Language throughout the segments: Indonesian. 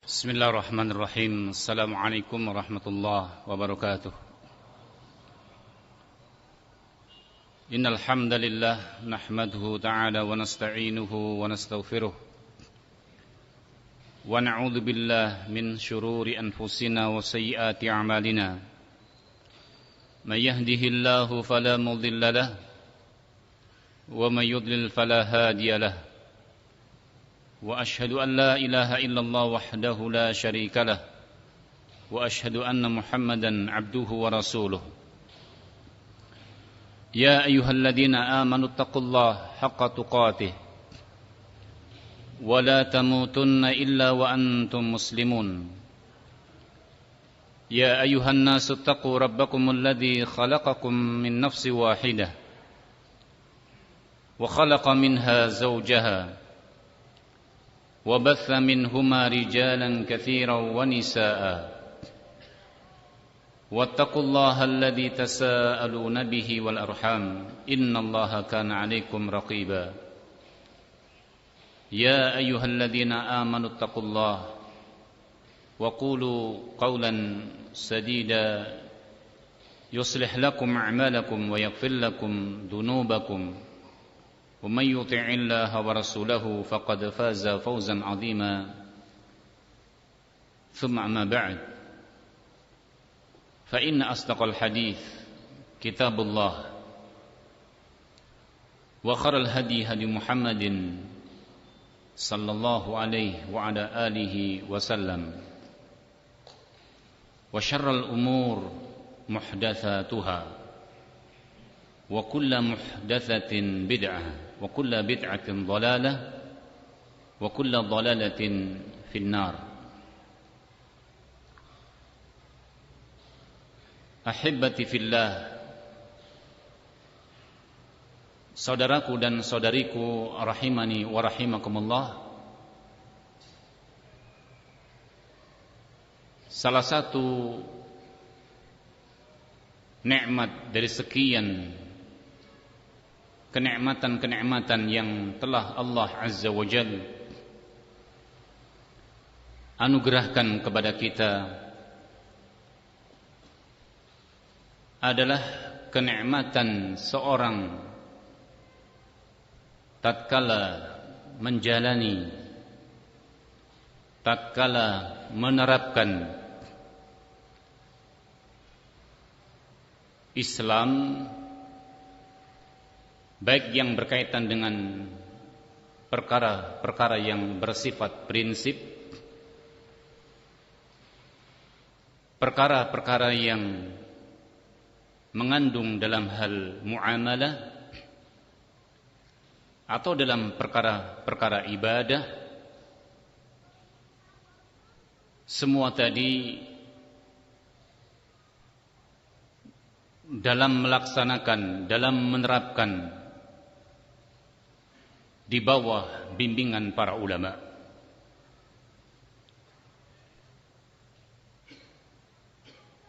Bismillahirrahmanirrahim. Assalamualaikum warahmatullahi wabarakatuh. Innal hamdalillah nahmaduhu ta'ala wa nasta'inuhu wa nastaghfiruh. Wa na'udzu billahi min shururi anfusina wa sayyiati a'malina. May yahdihillahu fala mudilla lahu wa may yudlil fala hadiya lahu. وأشهد أن لا إله إلا الله وحده لا شريك له وأشهد أن محمدا عبده ورسوله يا أيها الذين آمنوا اتقوا الله حق تقاته ولا تموتن إلا وأنتم مسلمون يا أيها الناس اتقوا ربكم الذي خلقكم من نفس واحدة وخلق منها زوجها وبث منهما رجالا كثيرا ونساء واتقوا الله الذي تساءلون به والأرحام إن الله كان عليكم رقيبا يا أيها الذين آمنوا اتقوا الله وقولوا قولا سديدا يصلح لكم أعمالكم ويغفر لكم ذنوبكم ومن يطع الله ورسوله فقد فاز فوزا عظيما ثم أما بعد فإن أصدق الحديث كتاب الله وخير الهدي هدي محمد صلى الله عليه وعلى آله وسلم وشر الأمور محدثاتها وكل محدثة بدعة وكل بدعة ضلالة وكل ضلالة في النار. Ahibbati fillah, saudaraku dan saudariku rahimani wa rahimakumullah. Salah satu nikmat dari sekian kenikmatan-kenikmatan yang telah Allah Azza wa Jalla anugerahkan kepada kita adalah kenikmatan seorang tatkala menjalani, tatkala menerapkan Islam, baik yang berkaitan dengan perkara-perkara yang bersifat prinsip, perkara-perkara yang mengandung dalam hal muamalah, atau dalam perkara-perkara ibadah. Semua tadi dalam melaksanakan, dalam menerapkan di bawah bimbingan para ulama.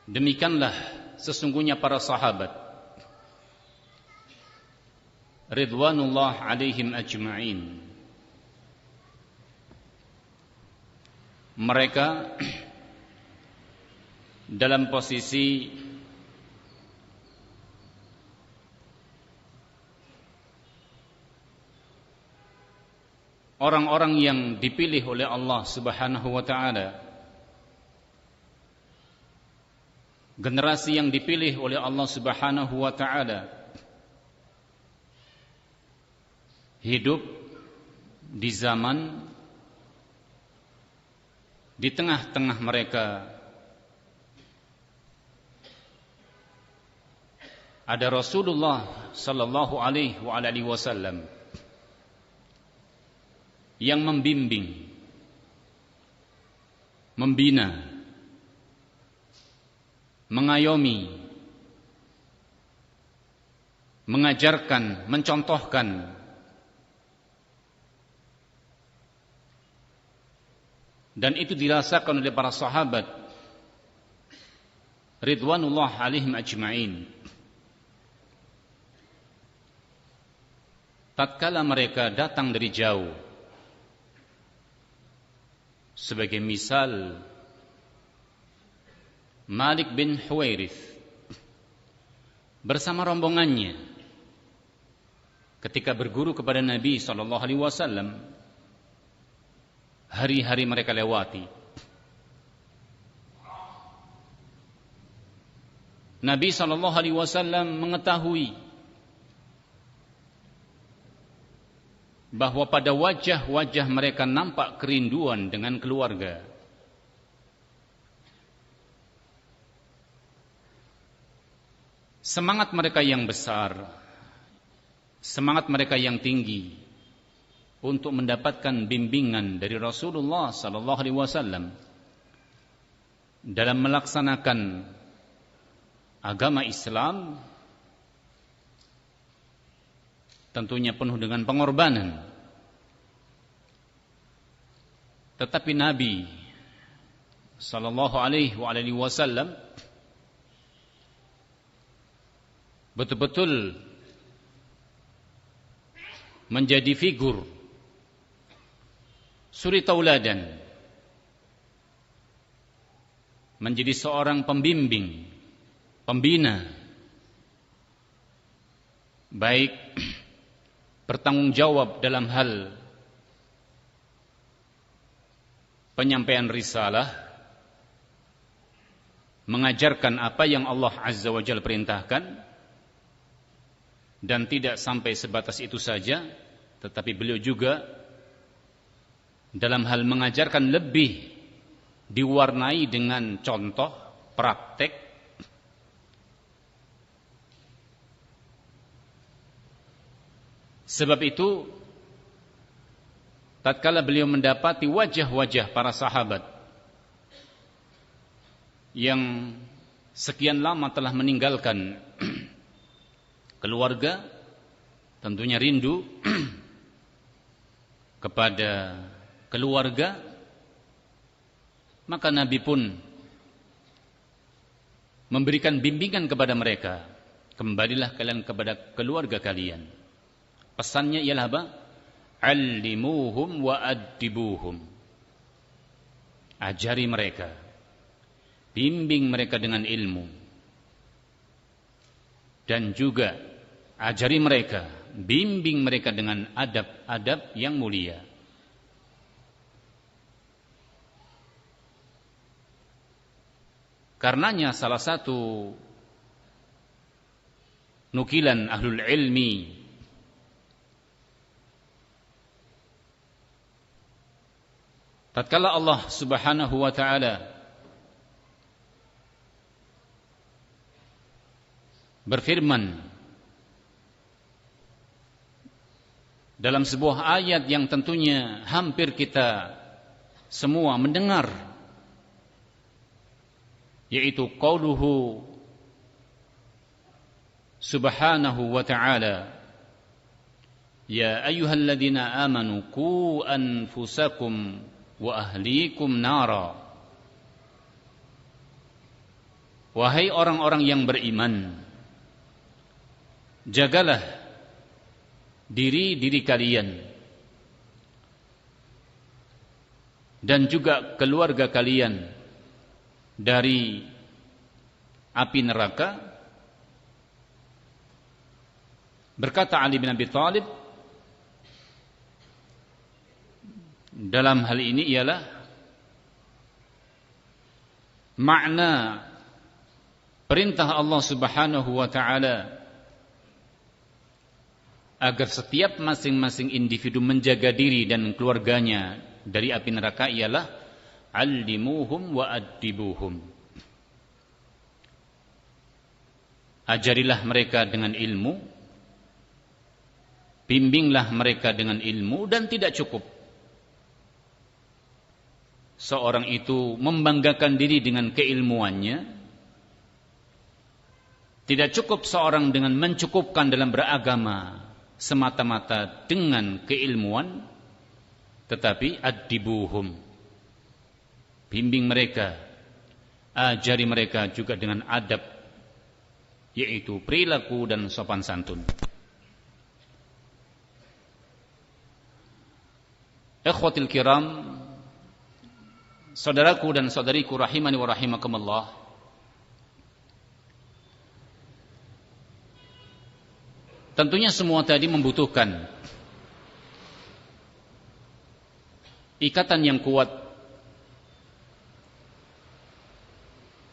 Demikianlah sesungguhnya para sahabat ridwanullah alaihim ajma'in. Mereka dalam posisi orang-orang yang dipilih oleh Allah Subhanahu wa ta'ala, generasi yang dipilih oleh Allah Subhanahu wa ta'ala, hidup di zaman di tengah-tengah mereka ada Rasulullah sallallahu alaihi wasallam yang membimbing, membina, mengayomi, mengajarkan, mencontohkan dan itu dirasakan oleh para sahabat ridwanullah alaihim ajma'in. Tatkala mereka datang dari jauh Sebagai misal, Malik bin Huwairits bersama rombongannya ketika berguru kepada Nabi SAW, hari-hari mereka lewati. Nabi SAW mengetahui bahwa pada wajah-wajah mereka nampak kerinduan dengan keluarga. Semangat mereka yang besar, semangat mereka yang tinggi untuk mendapatkan bimbingan dari Rasulullah SAW dalam melaksanakan agama Islam, tentunya penuh dengan pengorbanan. Tetapi Nabi SAW betul-betul menjadi figur suri tauladan, menjadi seorang pembimbing, pembina, baik bertanggung jawab dalam hal penyampaian risalah, mengajarkan apa yang Allah Azza wa Jalla perintahkan, dan tidak sampai sebatas itu saja, tetapi beliau juga dalam hal mengajarkan lebih diwarnai dengan contoh, praktek. Sebab itu, tatkala beliau mendapati wajah-wajah para sahabat yang sekian lama telah meninggalkan keluarga, tentunya rindu kepada keluarga, maka Nabi pun memberikan bimbingan kepada mereka, kembalilah kalian kepada keluarga kalian. Pesannya ialah apa? Allimuhum wa addibuhum. Ajari mereka, bimbing mereka dengan ilmu, dan juga ajari mereka, bimbing mereka dengan adab-adab yang mulia. Karenanya salah satu nukilan ahlul ilmi tatkala Allah Subhanahu wa ta'ala berfirman dalam sebuah ayat yang tentunya hampir kita semua mendengar, yaitu qauluhu subhanahu wa ta'ala, ya ayyuhalladzina amanu qu anfusakum wa ahlikum nara. Wahai orang-orang yang beriman, jagalah diri-diri kalian dan juga keluarga kalian dari api neraka. Berkata Ali bin Abi Thalib, dalam hal ini ialah makna perintah Allah Subhanahu wa ta'ala agar setiap masing-masing individu menjaga diri dan keluarganya dari api neraka ialah allimuhum wa addibuhum. Ajarilah mereka dengan ilmu, bimbinglah mereka dengan ilmu, dan tidak cukup seorang itu membanggakan diri dengan keilmuannya, tidak cukup seorang dengan mencukupkan dalam beragama semata-mata dengan keilmuan, tetapi addibuhum, bimbing mereka, ajari mereka juga dengan adab, yaitu perilaku dan sopan santun. Ikhwatil kiram, saudaraku dan saudariku rahimani wa rahimakumullah, tentunya semua tadi membutuhkan ikatan yang kuat,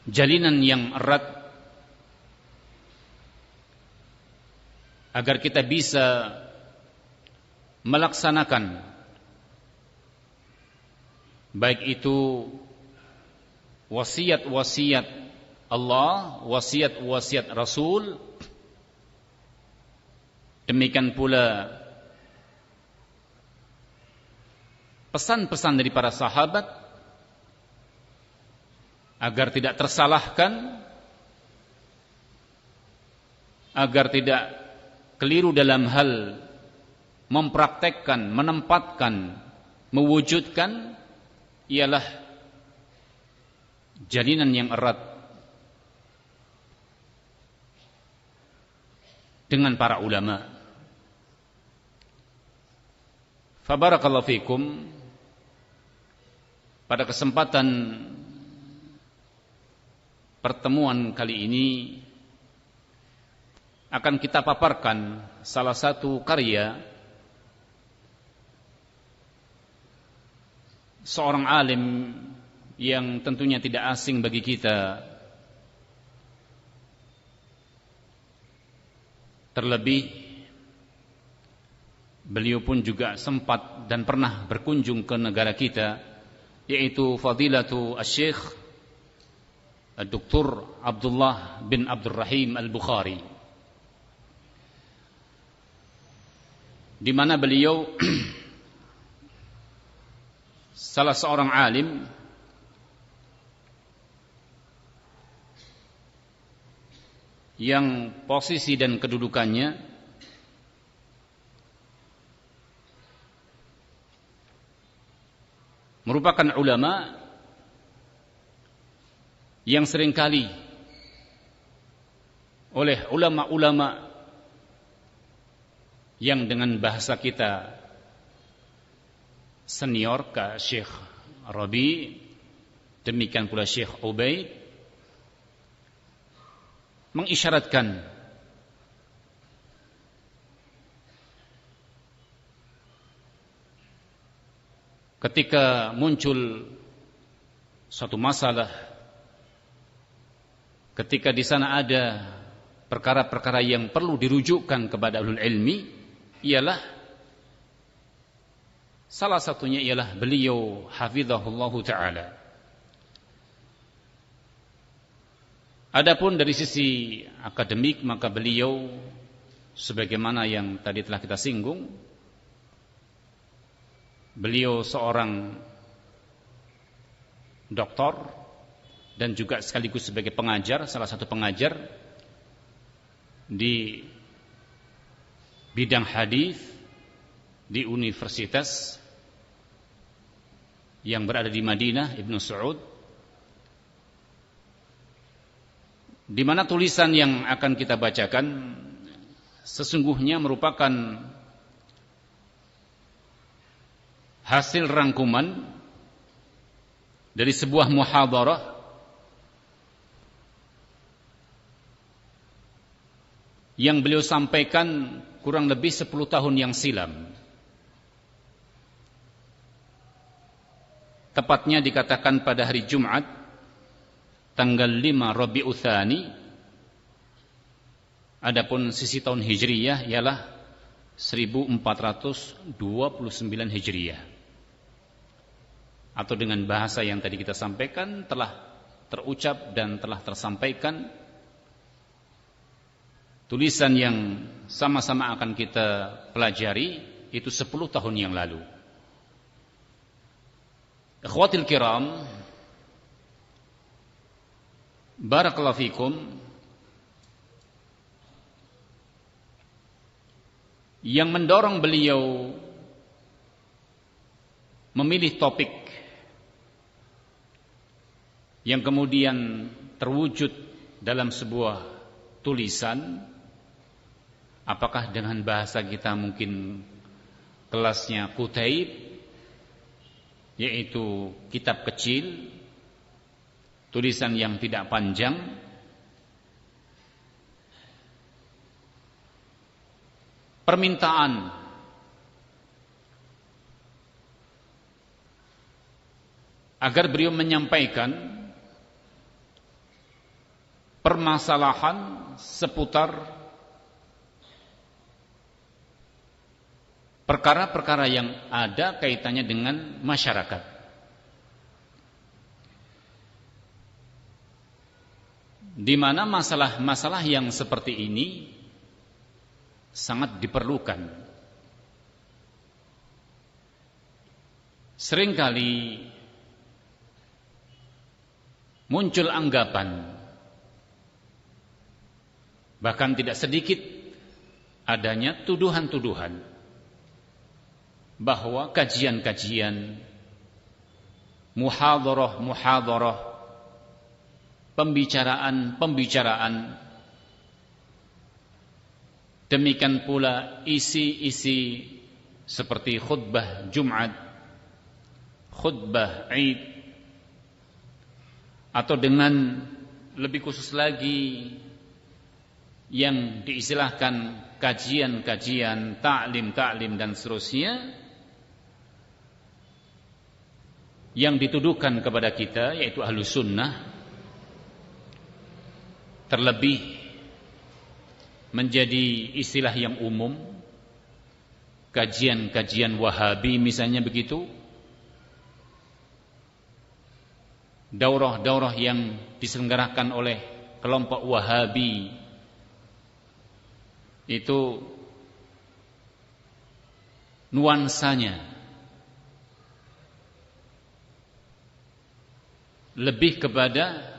jalinan yang erat, agar kita bisa melaksanakan baik itu wasiat-wasiat Allah, wasiat-wasiat Rasul, demikian pula pesan-pesan dari para sahabat, agar tidak tersalahkan, agar tidak keliru dalam hal mempraktekkan, menempatkan, mewujudkan, ialah jalinan yang erat dengan para ulama. Fabarakallahu fikum. Pada kesempatan pertemuan kali ini akan kita paparkan salah satu karya seorang alim yang tentunya tidak asing bagi kita, terlebih beliau pun juga sempat dan pernah berkunjung ke negara kita, yaitu Fadilatu Asy-Syaikh Dr. Abdullah bin Abdul Rahim Al-Bukhari, di mana beliau salah seorang alim yang posisi dan kedudukannya merupakan ulama yang seringkali oleh ulama-ulama yang dengan bahasa kita senior, ke Syekh Rabi, demikian pula Syekh Ubaid, mengisyaratkan ketika muncul suatu masalah, ketika di sana ada perkara-perkara yang perlu dirujukkan kepada ahlul ilmi, ialah salah satunya ialah beliau hafizahullahu ta'ala. Adapun dari sisi akademik, maka beliau sebagaimana yang tadi telah kita singgung, beliau seorang doktor dan juga sekaligus sebagai pengajar, salah satu pengajar di bidang hadis di universitas yang berada di Madinah, Ibnu Saud, di mana tulisan yang akan kita bacakan sesungguhnya merupakan hasil rangkuman dari sebuah muhadharah yang beliau sampaikan kurang lebih 10 tahun yang silam. Tepatnya dikatakan pada hari Jumat tanggal 5 Rabiul Tsani. Adapun sisi tahun Hijriyah ialah 1429 Hijriyah. Atau dengan bahasa yang tadi kita sampaikan, telah terucap dan telah tersampaikan tulisan yang sama-sama akan kita pelajari itu 10 tahun yang lalu. Ikhwatil kiram, barakallahu fikum. Yang mendorong beliau memilih topik yang kemudian terwujud dalam sebuah tulisan, apakah dengan bahasa kita mungkin kelasnya Kutaib, yaitu kitab kecil, tulisan yang tidak panjang, permintaan agar beliau menyampaikan permasalahan seputar perkara-perkara yang ada kaitannya dengan masyarakat. Di mana masalah-masalah yang seperti ini sangat diperlukan. Seringkali muncul anggapan, bahkan tidak sedikit adanya tuduhan-tuduhan bahwa kajian-kajian, muhadharah, pembicaraan, demikian pula isi-isi seperti khutbah Jumat, khutbah Id, atau dengan lebih khusus lagi yang diistilahkan kajian-kajian, ta'lim dan seterusnya, yang dituduhkan kepada kita yaitu Ahlus Sunnah, terlebih menjadi istilah yang umum, kajian-kajian Wahabi misalnya begitu, daurah-daurah yang diselenggarakan oleh kelompok Wahabi itu nuansanya lebih kepada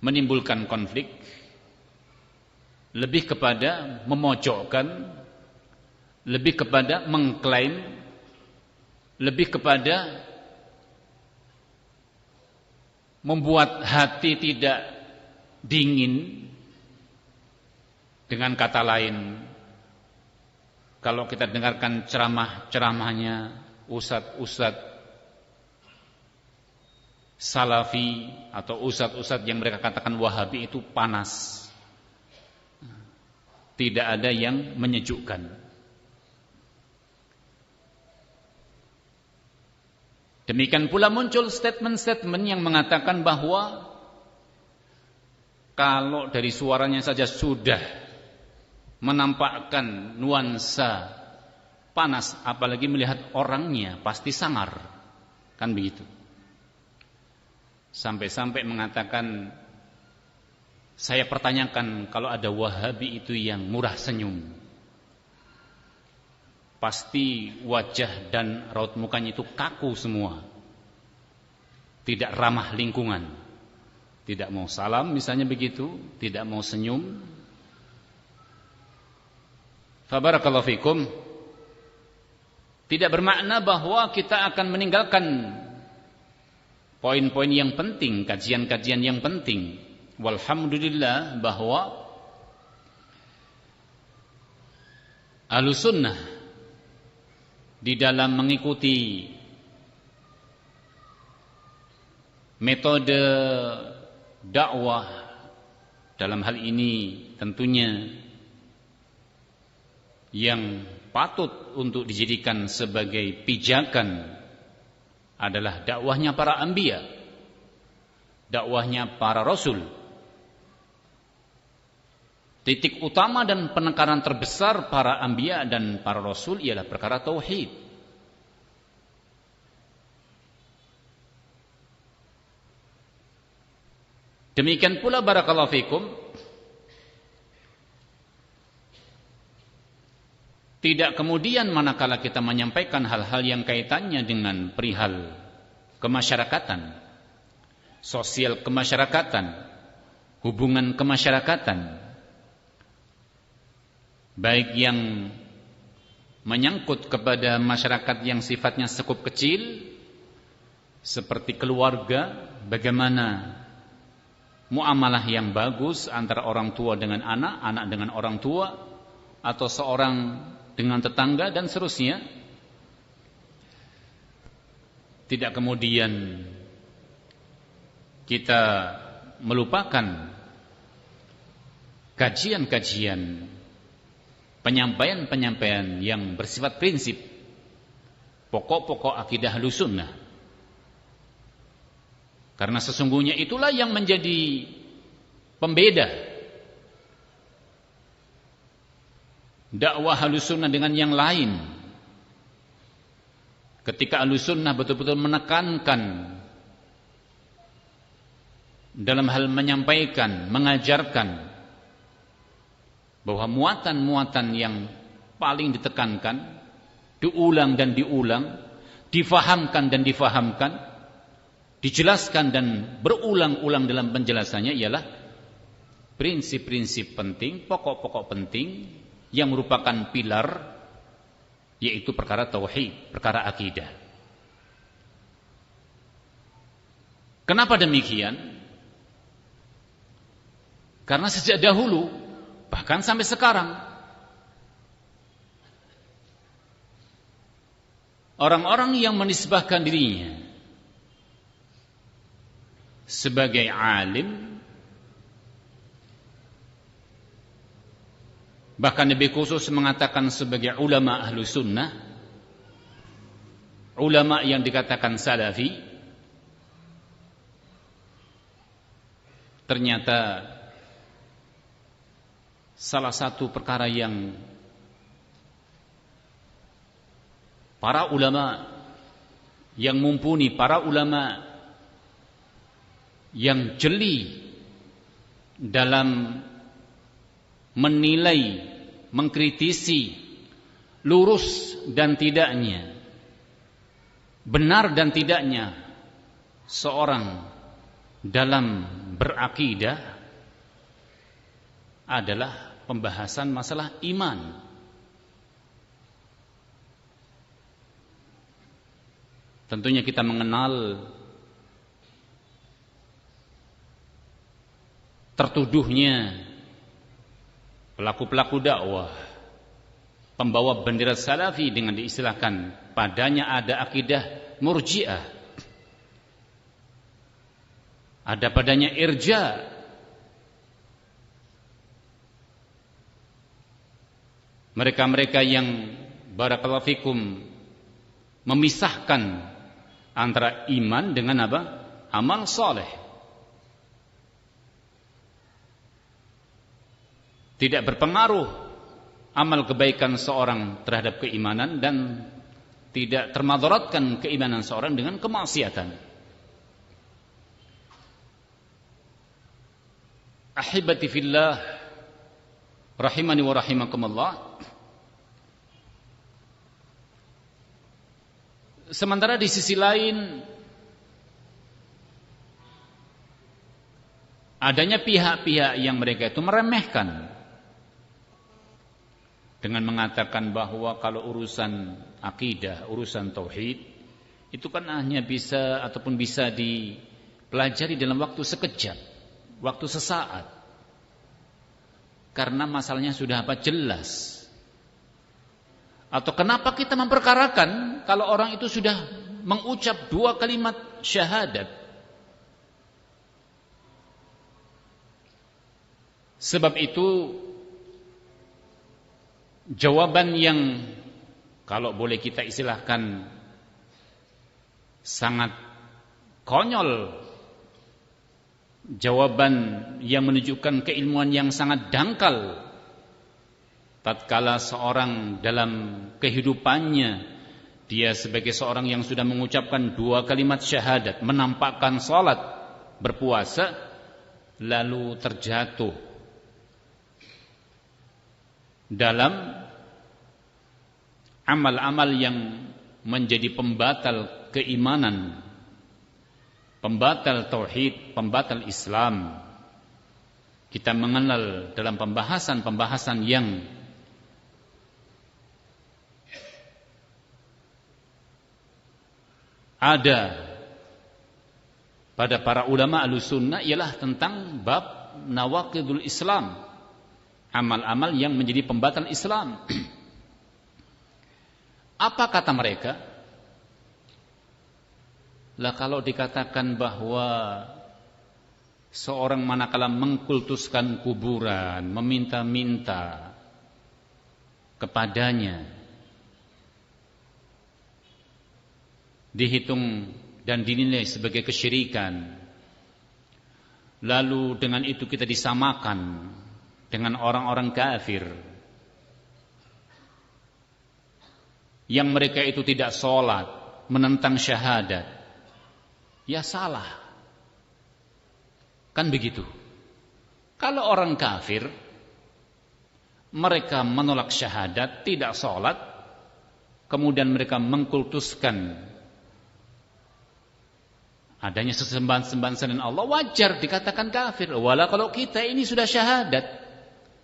menimbulkan konflik, lebih kepada memojokkan, lebih kepada mengklaim, lebih kepada membuat hati tidak dingin. Dengan kata lain, kalau kita dengarkan ceramahnya ustadz-ustadz Salafi atau ustadz-ustadz yang mereka katakan Wahabi itu panas, tidak ada yang menyejukkan. Demikian pula muncul statement-statement yang mengatakan bahwa kalau dari suaranya saja sudah menampakkan nuansa panas, apalagi melihat orangnya pasti sangar, kan begitu. Sampai-sampai mengatakan, saya pertanyakan kalau ada Wahabi itu yang murah senyum, pasti wajah dan raut mukanya itu kaku semua, tidak ramah lingkungan, tidak mau salam misalnya begitu, tidak mau senyum. Fabarakallahu fikum. Tidak bermakna bahwa kita akan meninggalkan poin-poin yang penting, kajian-kajian yang penting. Walhamdulillah bahwa Ahlus Sunnah di dalam mengikuti metode dakwah, dalam hal ini tentunya yang patut untuk dijadikan sebagai pijakan adalah dakwahnya para anbiya, dakwahnya para rasul. Titik utama dan penekanan terbesar para anbiya dan para rasul ialah perkara tauhid. Demikian pula barakallahu fikum, tidak kemudian manakala kita menyampaikan hal-hal yang kaitannya dengan perihal kemasyarakatan, sosial kemasyarakatan, hubungan kemasyarakatan, baik yang menyangkut kepada masyarakat yang sifatnya sekup kecil seperti keluarga, bagaimana muamalah yang bagus antara orang tua dengan anak, anak dengan orang tua, atau seorang dengan tetangga dan seterusnya. tidak kemudian kita melupakan kajian-kajian, penyampaian-penyampaian yang bersifat prinsip, pokok-pokok akidah Ahlussunnah. Karena sesungguhnya itulah yang menjadi pembeda dakwah Ahlussunnah dengan yang lain. Ketika Ahlussunnah betul-betul menekankan dalam hal menyampaikan, mengajarkan bahwa muatan-muatan yang paling ditekankan, diulang dan diulang, difahamkan dan difahamkan, dijelaskan dan berulang-ulang dalam penjelasannya ialah prinsip-prinsip penting, pokok-pokok penting yang merupakan pilar, yaitu perkara tauhid, perkara akidah. Kenapa demikian? Karena sejak dahulu, bahkan sampai sekarang, orang-orang yang menisbahkan dirinya sebagai alim, bahkan lebih khusus mengatakan sebagai ulama Ahlussunnah, ulama yang dikatakan salafi, ternyata salah satu perkara yang para ulama yang mumpuni, para ulama yang jeli dalam menilai, mengkritisi lurus dan tidaknya, benar dan tidaknya seorang dalam berakidah adalah pembahasan masalah iman. Tentunya kita mengenal tertuduhnya pelaku-pelaku dakwah, pembawa bendera salafi dengan diistilahkan padanya ada akidah murji'ah, ada padanya irja, mereka-mereka yang barakallahu fikum memisahkan antara iman dengan apa? Amal soleh. Tidak berpengaruh amal kebaikan seorang terhadap keimanan dan tidak termadaratkan keimanan seorang dengan kemaksiatan. Ahibati fillah, rahimani wa rahimakumullah. Sementara di sisi lain adanya pihak-pihak yang mereka itu meremehkan dengan mengatakan bahwa kalau urusan akidah, urusan tauhid itu kan hanya bisa ataupun bisa dipelajari dalam waktu sekejap, waktu sesaat. Karena masalahnya sudah apa? Jelas. Atau kenapa kita memperkarakan kalau orang itu sudah mengucap 2 kalimat syahadat? Sebab itu jawaban yang kalau boleh kita istilahkan sangat konyol, jawaban yang menunjukkan keilmuan yang sangat dangkal tatkala seorang dalam kehidupannya dia sebagai seorang yang sudah mengucapkan 2 kalimat syahadat, menampakkan salat, berpuasa, lalu terjatuh dalam amal-amal yang menjadi pembatal keimanan, pembatal tauhid, pembatal Islam. Kita mengenal dalam pembahasan-pembahasan yang ada pada para ulama Ahlussunnah ialah tentang bab nawaqidul Islam, amal-amal yang menjadi pembatal Islam. Apa kata mereka? Lah kalau dikatakan bahwa seorang manakala mengkultuskan kuburan, meminta-minta kepadanya, dihitung dan dinilai sebagai kesyirikan, lalu dengan itu kita disamakan dengan orang-orang kafir yang mereka itu tidak sholat, menentang syahadat, ya salah. Kan begitu. Kalau orang kafir, mereka menolak syahadat, tidak sholat, kemudian mereka mengkultuskan adanya sesembahan-sembahan selain Allah, wajar dikatakan kafir. Walau kalau kita ini sudah syahadat,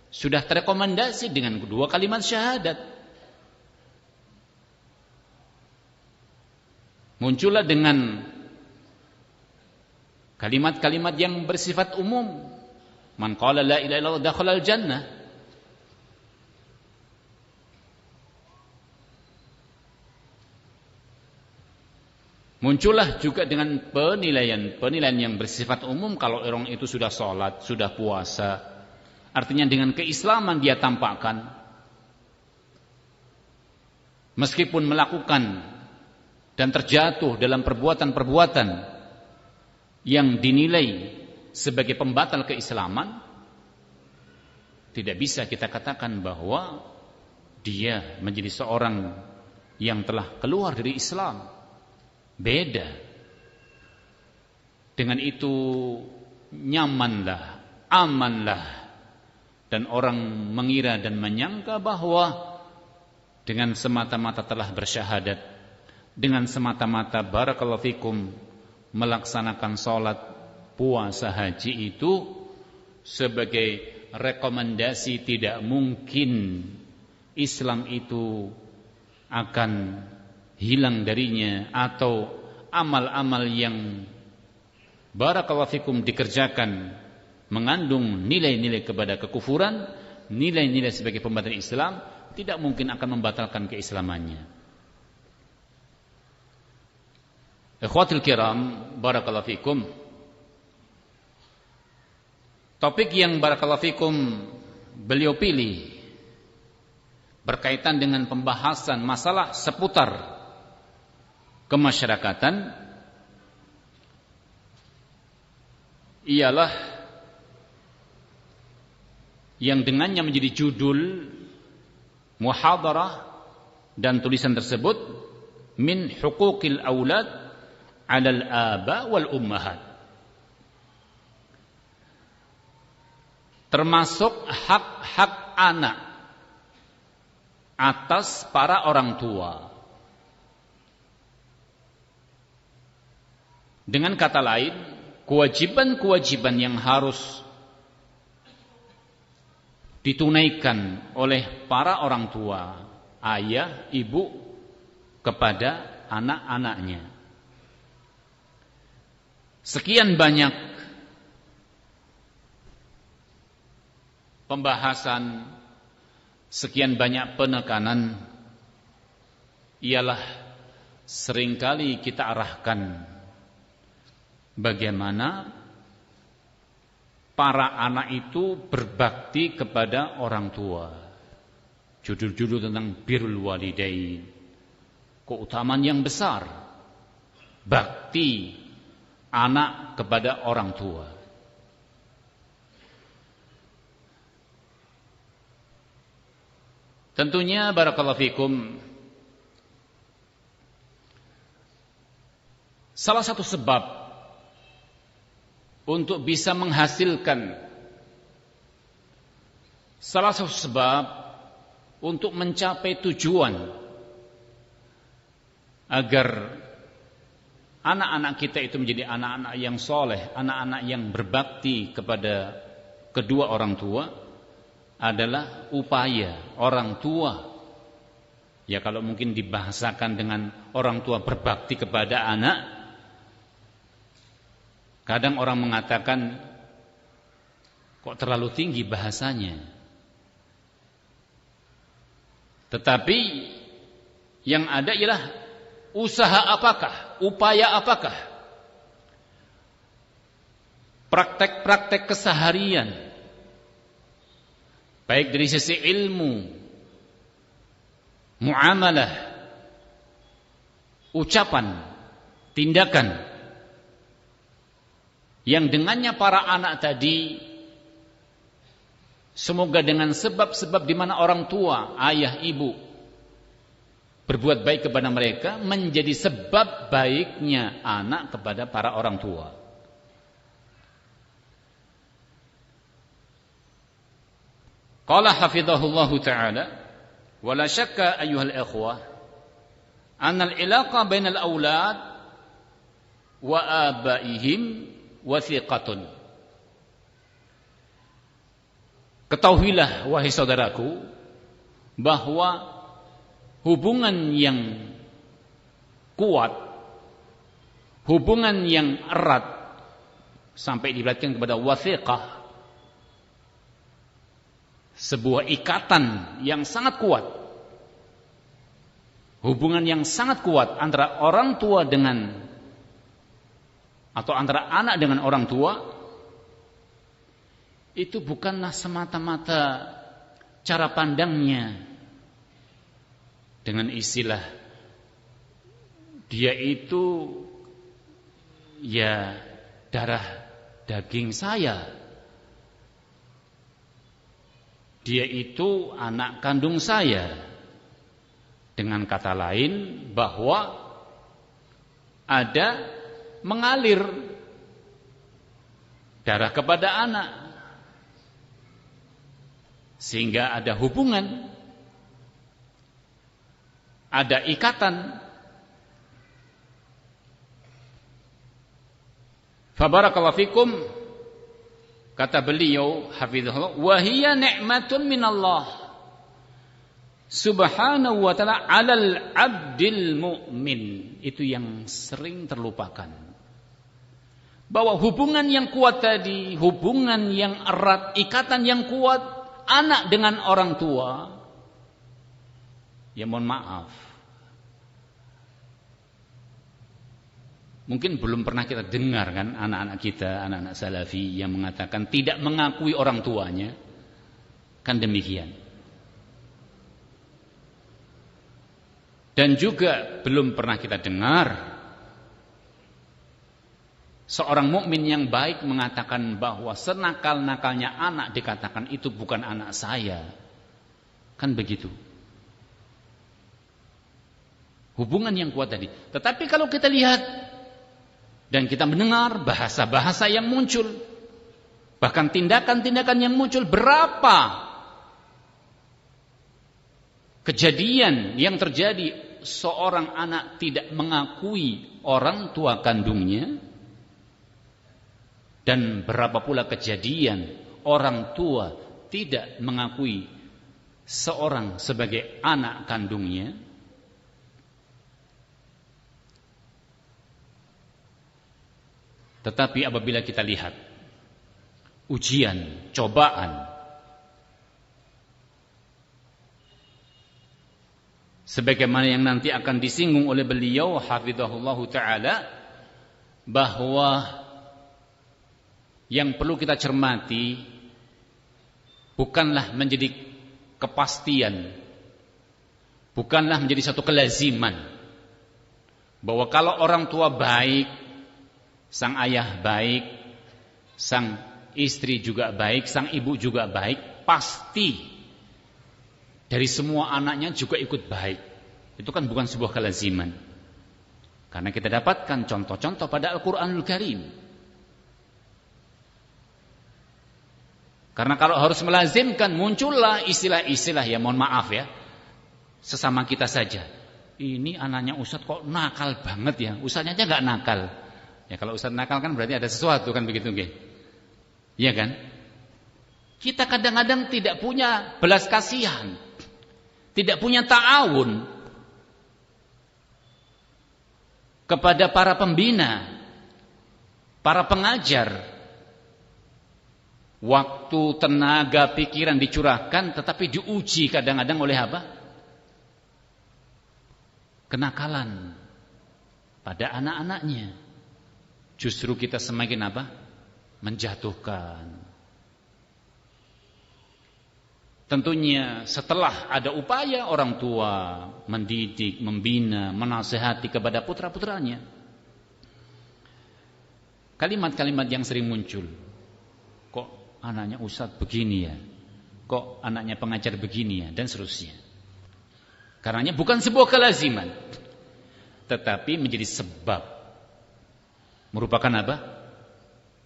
sudah terekomendasi dengan kedua kalimat syahadat, muncullah dengan kalimat-kalimat yang bersifat umum. Man qala la ilaha illallah dakhala al-jannah. Muncullah juga dengan penilaian yang bersifat umum. Kalau orang itu sudah sholat, sudah puasa, artinya dengan keislaman dia tampakkan, meskipun melakukan dan terjatuh dalam perbuatan-perbuatan yang dinilai sebagai pembatal keislaman, tidak bisa kita katakan bahwa dia menjadi seorang yang telah keluar dari Islam. Beda. Dengan itu nyamanlah, amanlah, dan orang mengira dan menyangka bahwa dengan semata-mata telah bersyahadat, dengan semata-mata barakallahu fikum melaksanakan sholat, puasa, haji itu sebagai rekomendasi, tidak mungkin Islam itu akan hilang darinya, atau amal-amal yang barakallahu fikum dikerjakan mengandung nilai-nilai kepada kekufuran, nilai-nilai sebagai pembatal Islam, tidak mungkin akan membatalkan keislamannya. Ikhwatul kiram, barakallahu fikum. Topik yang barakallahu fikum beliau pilih berkaitan dengan pembahasan masalah seputar kemasyarakatan ialah yang dengannya menjadi judul muhadarah dan tulisan tersebut, min huquqil aulad 'alal aba wal ummahat, termasuk hak-hak anak atas para orang tua. Dengan kata lain, kewajiban-kewajiban yang harus ditunaikan oleh para orang tua, ayah, ibu, kepada anak-anaknya. Sekian banyak pembahasan, sekian banyak penekanan, ialah seringkali kita arahkan bagaimana para anak itu berbakti kepada orang tua. Judul-judul tentang birrul walidain, keutamaan yang besar bakti anak kepada orang tua. Tentunya barakallahu fikum, salah satu sebab untuk bisa menghasilkan, salah satu sebab untuk mencapai tujuan agar anak-anak kita itu menjadi anak-anak yang soleh, anak-anak yang berbakti kepada kedua orang tua, adalah upaya orang tua. Ya kalau mungkin dibahasakan dengan orang tua berbakti kepada anak, kadang orang mengatakan kok terlalu tinggi bahasanya. Tetapi yang ada ialah usaha apakah upaya apakah, praktek-praktek keseharian, baik dari sisi ilmu, muamalah, ucapan, tindakan, yang dengannya para anak tadi semoga dengan sebab-sebab di mana orang tua, ayah, ibu berbuat baik kepada mereka menjadi sebab baiknya anak kepada para orang tua. Qala hafizahullahu ta'ala, wala syakka ayyuhal ikhwah anna al-ilaqa bainal aulad wa abaihim wathiqatun. Ketahuilah wahai saudaraku bahwa hubungan yang kuat, hubungan yang erat sampai diberatkan kepada wathiqah, sebuah ikatan yang sangat kuat, hubungan yang sangat kuat antara orang tua dengan, atau antara anak dengan orang tua, itu bukanlah semata-mata cara pandangnya dengan istilah dia itu ya darah daging saya, dia itu anak kandung saya. Dengan kata lain, bahwa ada mengalir darah kepada anak, sehingga ada hubungan, ada ikatan. Fabarakallahu fikum, kata beliau hafizahullah, wa hiya ni'matun minallah subhanahu wa ta'ala 'alal 'abdil mu'min. Itu yang sering terlupakan, bahwa hubungan yang kuat tadi, hubungan yang erat, ikatan yang kuat anak dengan orang tua, ya mohon maaf, mungkin belum pernah kita dengar kan anak-anak kita, anak-anak salafi yang mengatakan tidak mengakui orang tuanya. Kan demikian. Dan juga belum pernah kita dengar seorang mukmin yang baik mengatakan bahwa senakal-nakalnya anak dikatakan itu bukan anak saya. Kan begitu. Hubungan yang kuat tadi. Tetapi kalau kita lihat dan kita mendengar bahasa-bahasa yang muncul, bahkan tindakan-tindakan yang muncul, berapa kejadian yang terjadi seorang anak tidak mengakui orang tua kandungnya, dan berapa pula kejadian orang tua tidak mengakui seorang sebagai anak kandungnya. Tetapi apabila kita lihat ujian, cobaan, sebagaimana yang nanti akan disinggung oleh beliau hafizahullahu ta'ala, bahwa yang perlu kita cermati bukanlah menjadi kepastian, bukanlah menjadi satu kelaziman, bahwa kalau orang tua baik, sang ayah baik, sang istri juga baik, sang ibu juga baik, pasti dari semua anaknya juga ikut baik. Itu kan bukan sebuah kelaziman. Karena kita dapatkan contoh-contoh pada Al-Quranul Karim. Karena kalau harus melazimkan, muncullah istilah-istilah, ya mohon maaf ya, sesama kita saja. Ini anaknya Ustadz kok nakal banget ya, Ustadznya aja gak nakal. Ya kalau Ustadz nakal kan berarti ada sesuatu kan begitu nggih. Iya kan? Kita kadang-kadang tidak punya belas kasihan, tidak punya ta'awun kepada para pembina, para pengajar. Waktu, tenaga, pikiran dicurahkan, tetapi diuji kadang-kadang oleh apa? Kenakalan, pada anak-anaknya. Justru kita semakin apa? Menjatuhkan. Tentunya setelah ada upaya orang tua mendidik, membina, menasihati kepada putra-putranya. Kalimat-kalimat yang sering muncul. Kok anaknya ustadz begini ya? Kok anaknya pengajar begini ya? Dan seterusnya. Karenanya bukan sebuah kelaziman, tetapi menjadi sebab. Merupakan apa?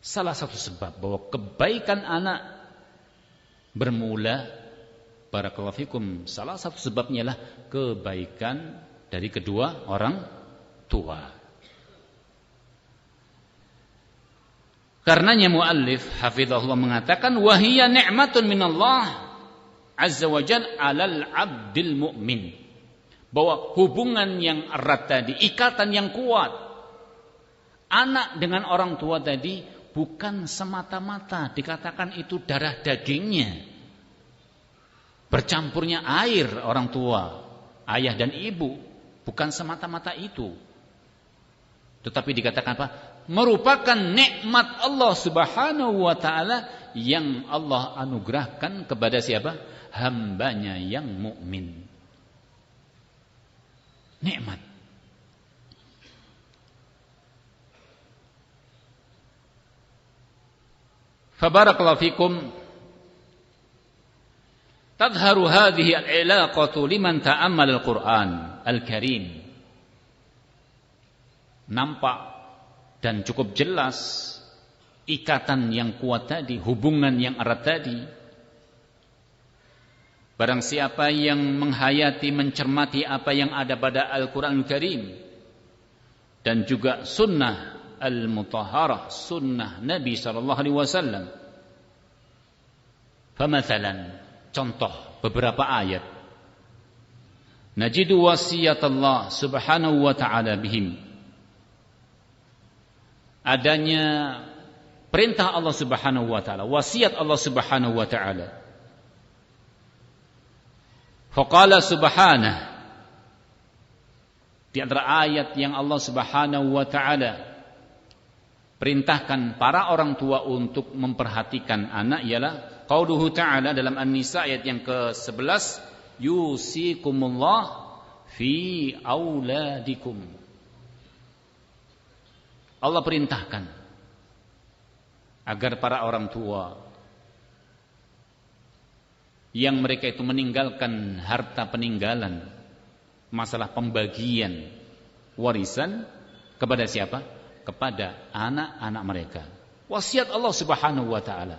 Salah satu sebab bahwa kebaikan anak bermula, barakallahu fikum, salah satu sebabnya adalah kebaikan dari kedua orang tua. Karenanya muallif hafizahullah mengatakan wahiyya ni'matun minallah azza wa jalla 'alal 'abdil mu'min. Bahwa hubungan yang erat tadi, ikatan yang kuat anak dengan orang tua tadi bukan semata-mata dikatakan itu darah dagingnya, bercampurnya air orang tua, ayah dan ibu, bukan semata-mata itu. Tetapi dikatakan apa? Merupakan nikmat Allah Subhanahu wa taala yang Allah anugerahkan kepada siapa? Hambanya yang mukmin. Nikmat. Fabarakallahu fikum. Tadharu hadhihi al-ilaqatu liman ta'ammal al-Qur'an al-Karim. Nampak dan cukup jelas ikatan yang kuat tadi, hubungan yang erat tadi. Barang siapa yang menghayati, mencermati apa yang ada pada Al-Quranul Karim dan juga sunnah al-mutahharah, sunnah Nabi SAW. Famathalan, contoh beberapa ayat. Najidu wasiyat Allah subhanahu wa ta'ala bihim. Adanya perintah Allah subhanahu wa ta'ala, wasiat Allah subhanahu wa ta'ala. Faqala subhanah, di antara ayat yang Allah subhanahu wa ta'ala perintahkan para orang tua untuk memperhatikan anak ialah qauluhu ta'ala dalam An-Nisa ayat yang ke-11, yusikumullah fi auladikum. Allah perintahkan agar para orang tua yang mereka itu meninggalkan harta peninggalan, masalah pembagian warisan kepada siapa? Kepada anak-anak mereka. Wasiat Allah subhanahu wa ta'ala.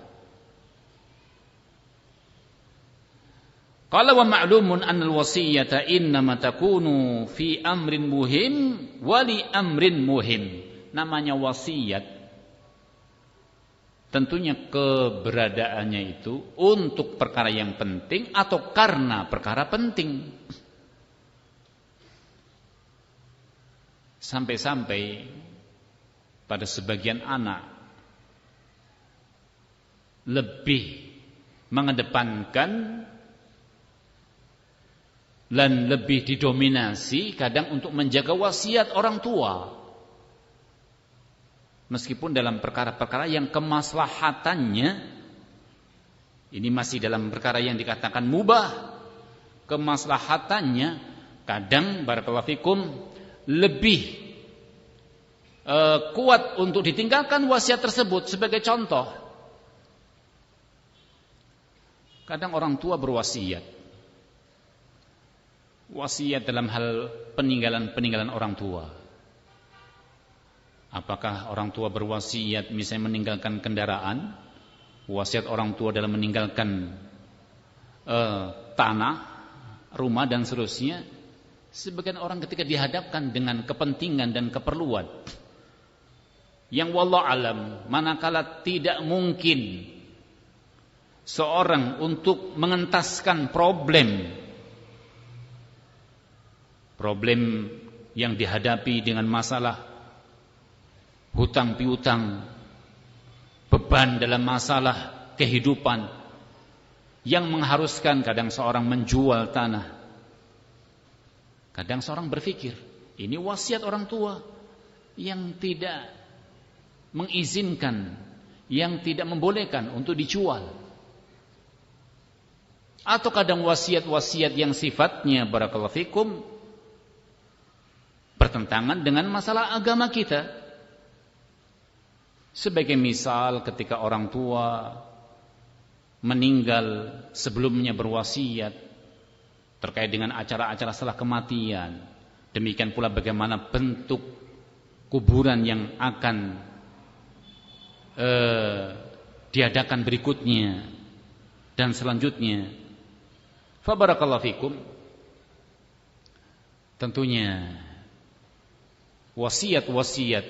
Qala wa ma'lumun annal wasiyata innama takunu fi amrin muhim wa li amrin muhim. Namanya wasiat, tentunya keberadaannya itu untuk perkara yang penting atau karena perkara penting. Sampai-sampai pada sebagian anak lebih mengedepankan dan lebih didominasi kadang untuk menjaga wasiat orang tua. Meskipun dalam perkara-perkara yang kemaslahatannya ini masih dalam perkara yang dikatakan mubah, kemaslahatannya kadang barakallahu fikum lebih kuat untuk ditinggalkan wasiat tersebut. Sebagai contoh, kadang orang tua berwasiat, wasiat dalam hal peninggalan orang tua. Apakah orang tua berwasiat misalnya meninggalkan kendaraan, wasiat orang tua dalam meninggalkan tanah, rumah dan seterusnya. Sebagian orang ketika dihadapkan dengan kepentingan dan keperluan yang wallahu alam manakala tidak mungkin seorang untuk mengentaskan problem yang dihadapi dengan masalah hutang piutang, beban dalam masalah kehidupan yang mengharuskan kadang seorang menjual tanah. Kadang seorang berpikir, ini wasiat orang tua, yang tidak mengizinkan, yang tidak membolehkan untuk dijual. Atau kadang wasiat-wasiat yang sifatnya barakallahu fikum bertentangan dengan masalah agama kita. Sebagai misal ketika orang tua meninggal sebelumnya berwasiat terkait dengan acara-acara setelah kematian. Demikian pula bagaimana bentuk kuburan yang akan diadakan berikutnya dan selanjutnya. Fa barakallahu fikum. Tentunya wasiat-wasiat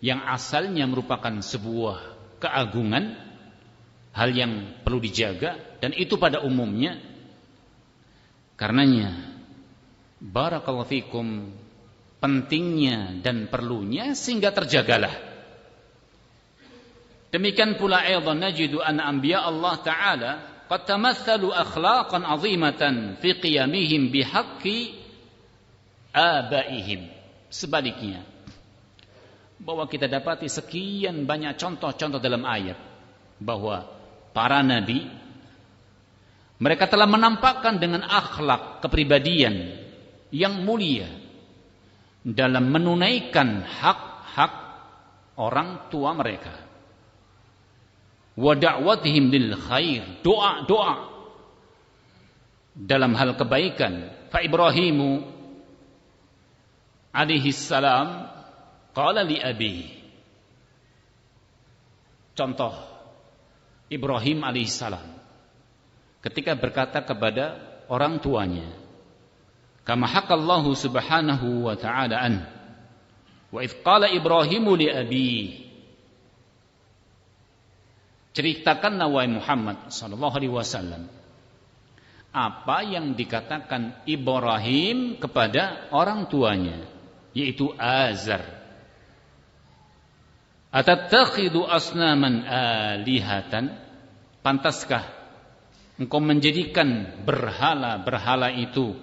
yang asalnya merupakan sebuah keagungan, hal yang perlu dijaga, dan itu pada umumnya. Karenanya barakallahu fikum, pentingnya dan perlunya sehingga terjagalah. Demikian pula aidan najidu an anbiya Allah taala qad tamathalu akhlaqan 'azimatan fi qiyamihim bihaqqi abaihim. Sebaliknya, bahwa kita dapati sekian banyak contoh-contoh dalam ayat bahwa para nabi mereka telah menampakkan dengan akhlak kepribadian yang mulia dalam menunaikan hak-hak orang tua mereka. Wa da'watihim lil khair, doa-doa dalam hal kebaikan. Fa Ibrahimu alaihi salam qala li abihi. Contoh Ibrahim alaihi salam ketika berkata kepada orang tuanya, kama hakallahu subhanahu wa ta'ala an wa idh qala Ibrahimu li abihi. Ceritakanlah wahai Muhammad sallallahu alaihi wasallam apa yang dikatakan Ibrahim kepada orang tuanya, yaitu Azar. Atatakhidu asnaman alihatan, pantaskah engkau menjadikan berhala-berhala itu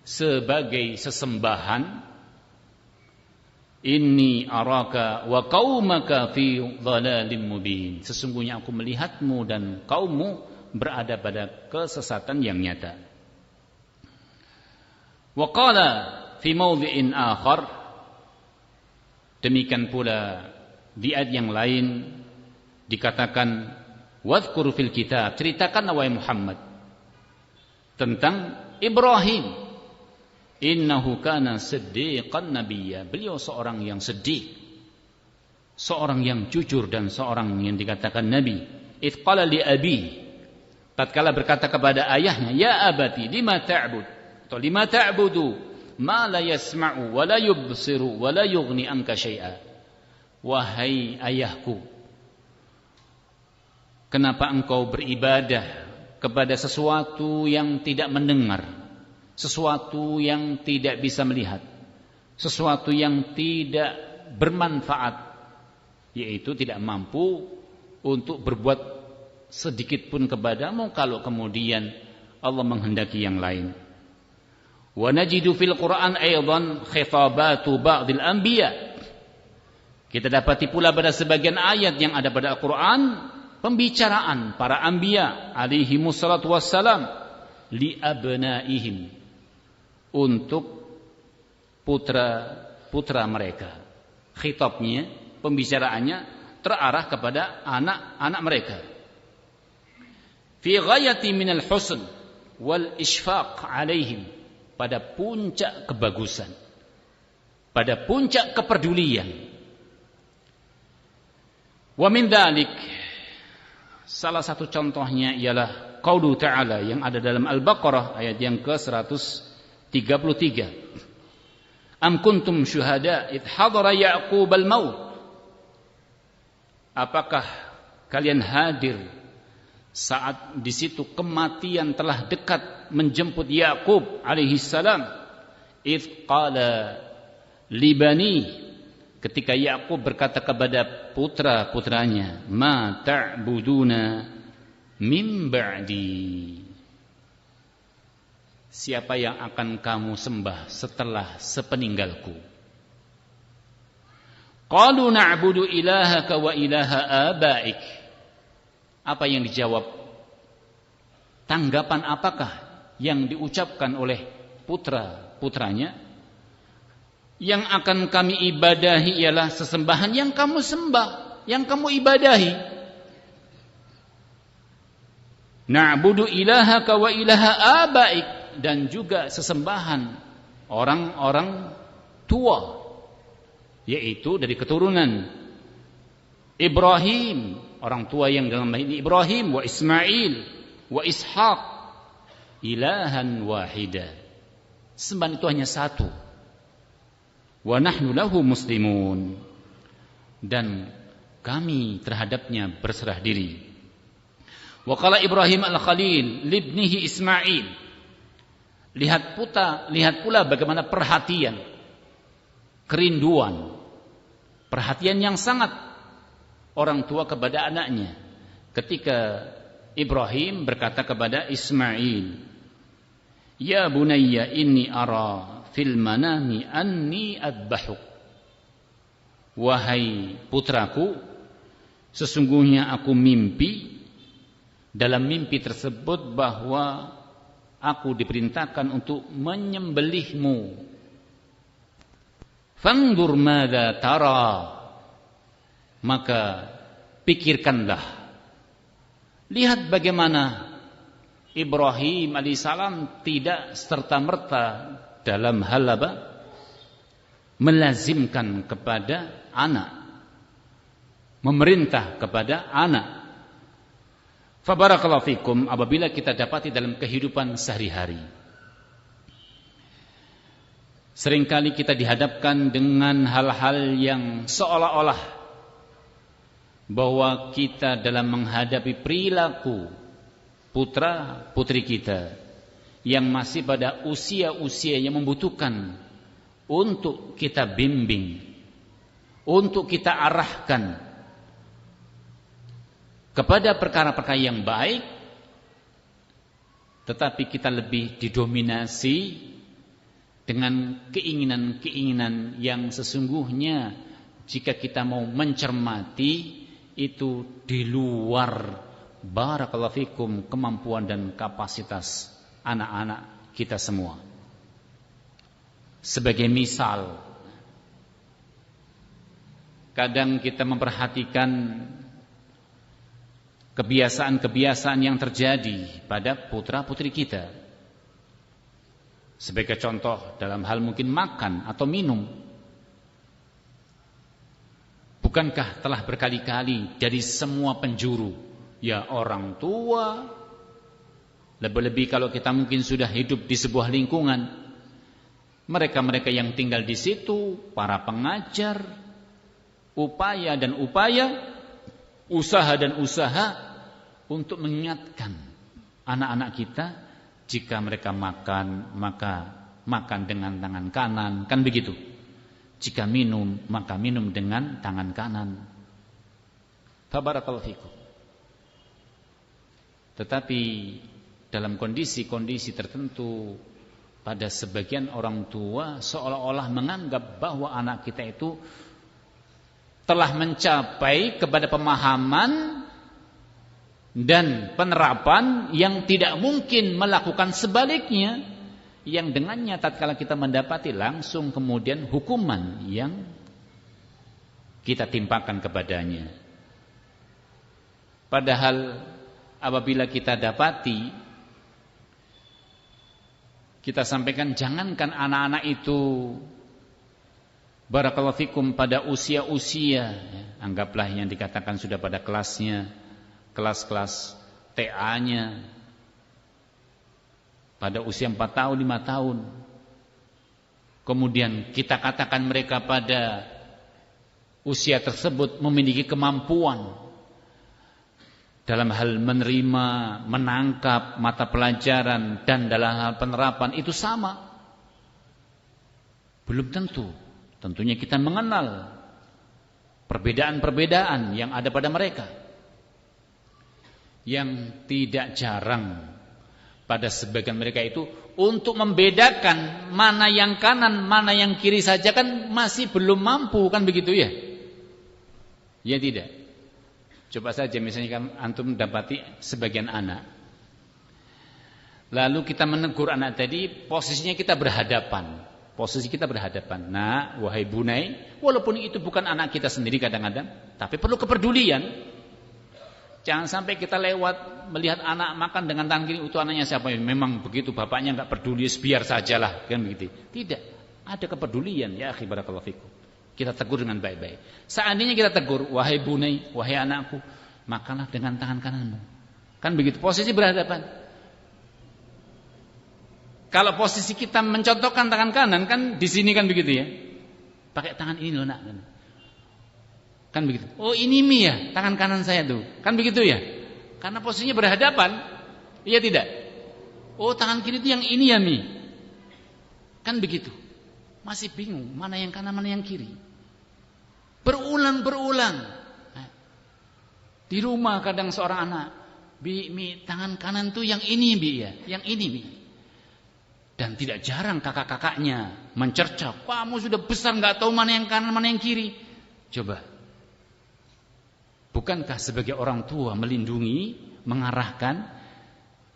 sebagai sesembahan? Inni araka wa qaumaka fi dhalalim mubin. Sesungguhnya aku melihatmu dan kaummu berada pada kesesatan yang nyata. Wa qala fi mawdhi'in akhar, demikian pula di ayat yang lain dikatakan wadhkur fil kitab, ceritakan wahai Muhammad tentang Ibrahim, innahu kana siddiqan nabiyya, beliau seorang yang siddiq, seorang yang jujur dan seorang yang dikatakan nabi. Idh qala li abi, tatkala berkata kepada ayahnya, ya abati lima ta'bud atau lima ta'budu ma la yasma'u wa la yubsiru wa la yughni anka syai'a. Wahai ayahku, kenapa engkau beribadah kepada sesuatu yang tidak mendengar, sesuatu yang tidak bisa melihat, sesuatu yang tidak bermanfaat, yaitu tidak mampu untuk berbuat sedikit pun kepadamu kalau kemudian Allah menghendaki yang lain. Wa najidu fil Qur'an aidan khitabatu ba'dil anbiya. Kita dapati pula pada sebagian ayat yang ada pada Al-Qur'an pembicaraan para anbiya alaihi wassalatu wassalam li abnaihim, untuk putra-putra mereka. Khitabnya, pembicaraannya terarah kepada anak-anak mereka. Fi ghayati minal husn wal ishfaq alaihim, pada puncak kebagusan, pada puncak kepedulian. Wa min dzalik, salah satu contohnya ialah qaulu ta'ala yang ada dalam Al-Baqarah ayat yang ke-133. Am kuntum syuhada id hadara Ya'qub al-maut. Apakah kalian hadir saat di situ kematian telah dekat menjemput Ya'qub alaihi salam? Id qala libani, ketika Ya'qub berkata kepada putra-putranya, ma ta'buduna min ba'di, siapa yang akan kamu sembah setelah sepeninggalku? Qalu na'budu ilahaka wa ilaha abaik. Apa yang dijawab? Tanggapan apakah yang diucapkan oleh putra-putranya? Yang akan kami ibadahi ialah sesembahan yang kamu sembah, yang kamu ibadahi. Na'budu ilahaka wa ilaha abaik, dan juga sesembahan orang-orang tua, yaitu dari keturunan Ibrahim, orang tua yang dalam hal ini Ibrahim, wa Ismail, wa Ishaq, ilahan wahida. Sembahan itu hanya satu. Wa nahnu lahu muslimun, dan kami terhadapnya berserah diri. Wa qala Ibrahim al-Khalil libnihi Ismail. Lihat pula bagaimana perhatian, kerinduan, perhatian yang sangat orang tua kepada anaknya. Ketika Ibrahim berkata kepada Ismail, "Ya bunayya inni ara fil manami anni adbahuk." Wahai putraku, sesungguhnya aku mimpi, dalam mimpi tersebut bahwa aku diperintahkan untuk menyembelihmu. Fanzur madza tara, maka pikirkanlah, lihat bagaimana Ibrahim alaihissalam tidak serta-merta dalam hal apa? Melazimkan kepada anak, memerintah kepada anak. Fabarakallahu fikum, apabila kita dapati dalam kehidupan sehari-hari, seringkali kita dihadapkan dengan hal-hal yang seolah-olah bahwa kita dalam menghadapi perilaku putra-putri kita yang masih pada usia-usia yang membutuhkan untuk kita bimbing, untuk kita arahkan kepada perkara-perkara yang baik, tetapi kita lebih didominasi dengan keinginan-keinginan yang sesungguhnya jika kita mau mencermati itu di luar barakallahu fikum kemampuan dan kapasitas anak-anak kita semua. Sebagai misal, kadang kita memperhatikan kebiasaan-kebiasaan yang terjadi pada putra-putri kita. Sebagai contoh dalam hal mungkin makan atau minum. Bukankah telah berkali-kali dari semua penjuru, ya orang tua, lebih-lebih kalau kita mungkin sudah hidup di sebuah lingkungan, mereka-mereka yang tinggal di situ, para pengajar, upaya dan upaya, usaha dan usaha untuk mengingatkan anak-anak kita, jika mereka makan, maka makan dengan tangan kanan, kan begitu. Jika minum, maka minum dengan tangan kanan. Tabarakallahu fikum. Tetapi dalam kondisi-kondisi tertentu, pada sebagian orang tua seolah-olah menganggap bahwa anak kita itu telah mencapai kepada pemahaman dan penerapan yang tidak mungkin melakukan sebaliknya, yang dengannya tatkala kita mendapati langsung kemudian hukuman yang kita timpakan kepadanya. Padahal apabila kita dapati, kita sampaikan, jangankan anak-anak itu barakallahu fikum pada usia-usia, anggaplah yang dikatakan sudah pada kelasnya, kelas-kelas TA-nya, pada usia 4 tahun, 5 tahun. Kemudian kita katakan mereka pada usia tersebut memiliki kemampuan dalam hal menerima, menangkap mata pelajaran dan dalam hal penerapan itu sama. Belum tentu. Tentunya kita mengenal perbedaan-perbedaan yang ada pada mereka. Yang tidak jarang pada sebagian mereka itu untuk membedakan mana yang kanan, mana yang kiri saja kan masih belum mampu, kan begitu ya. Ya tidak. Coba saja misalnya antum dapati sebagian anak, lalu kita menegur anak tadi, posisinya kita berhadapan. Posisi kita berhadapan. Nah, wahai bunai, walaupun itu bukan anak kita sendiri kadang-kadang, tapi perlu kepedulian. Jangan sampai kita lewat melihat anak makan dengan tangan kiri, itu anaknya siapa? Memang begitu, bapaknya enggak peduli, biar sajalah, kan begitu. Tidak, ada kepedulian, ya akhi barakallahu fikum. Kita tegur dengan baik-baik. Seandainya kita tegur, wahai bunai, wahai anakku, makanlah dengan tangan kananmu. Kan begitu, posisi berhadapan. Kalau posisi kita mencontohkan tangan kanan, kan di sini kan begitu ya. Pakai tangan ini loh nak. Kan begitu. Oh ini mi ya, tangan kanan saya tuh. Kan begitu ya. Karena posisinya berhadapan. Iya tidak? Oh tangan kiri itu yang ini ya mi. Kan begitu. Masih bingung mana yang kanan mana yang kiri. Berulang. Di rumah kadang seorang anak, bi mi tangan kanan tuh yang ini bi ya, yang ini mi. Dan tidak jarang kakak-kakaknya mencerca, kamu sudah besar nggak tahu mana yang kanan mana yang kiri. Coba, bukankah sebagai orang tua melindungi, mengarahkan?